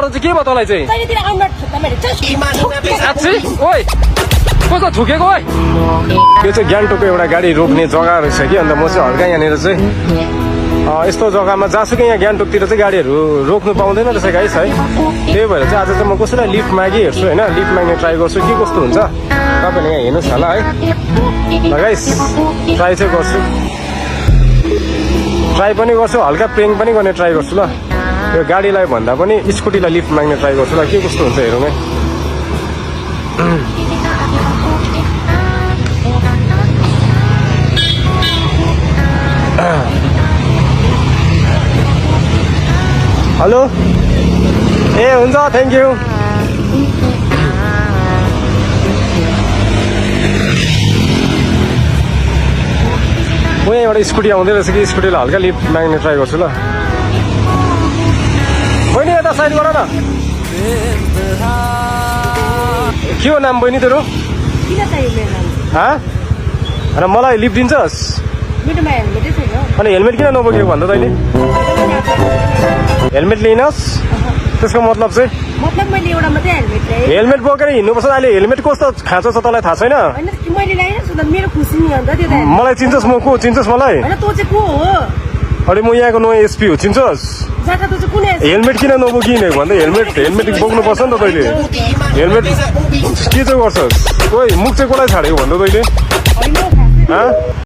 चाहिँ के भयो तँलाई चाहिँ कहिलेतिर आउन ठुक्का मैले साँच्चै ओइ कस्तो थुकेको ओइ यो चाहिँ गान्तोकको एउटा गाडी रोक्ने जग्गा रहेछ कि अन्त म चाहिँ हल्का यहाँनिर चाहिँ यस्तो जग्गामा जहाँसुकै यहाँ गान्तोकतिर चाहिँ गाडीहरू रोक्नु पाउँदैन रहेछ गाइस है त्यही भएर चाहिँ आज चाहिँ म कसैलाई लिफ्ट मागी हेर्छु होइन लिफ्ट माग्ने ट्राई गर्छु के कस्तो हुन्छ तपाईँले यहाँ हेर्नुहोस् होला है ल गाइस ट्राई चाहिँ गर्छु ट्राई पनि गर्छु हल्का प्रेङ पनि गर्ने ट्राई गर्छु ल यो गाडीलाई भन्दा पनि स्कुटीलाई लिफ्ट माग्ने ट्राई गर्छु ल के कस्तो हुन्छ हेरौँ है हेलो ए हुन्छ थ्याङ्क यू म यहाँबाट स्कुटी आउँदै रहेछ कि स्कुटीलाई हल्का लिफ्ट माग्ने ट्राई गर्छु ल बहिनी यता साइड गर न के हो नाम बहिनी तेरो किन चाहियो मेरो नाम र मलाई लिफ्ट दिन्छस् मेरोमा हेलमेटै छैन अनि हेलमेट किन नबोकेको भन्दा तैँले हेलमेट लिनुहोस् त्यसको मतलब चाहिँ मतलब मैले एउटा मात्रै हेलमेट ल्याएँ हेलमेट बोकेर हिँड्नुपर्छ अहिले हेलमेट कस्तो खाँचो छ तँलाई थाहा छैन होइन मैले ल्याइरहेको छु त मेरो खुसी नि अन्त त्यो त मलाई चिन्छस् म को चिन्छस् मलाई होइन तँ चाहिँ को हो अनि म यहाँको नयाँ एसपी हो चिन्छस् जाता तँ चाहिँ कुन हेलमेट किन नबोकिने भन्दा हेलमेट बोक्नुपर्छ नि त तैँले हेलमेट के चाहिँ गर्छस् ओइ मुख चाहिँ कसलाई छाडेको भन्दा तैँले होइन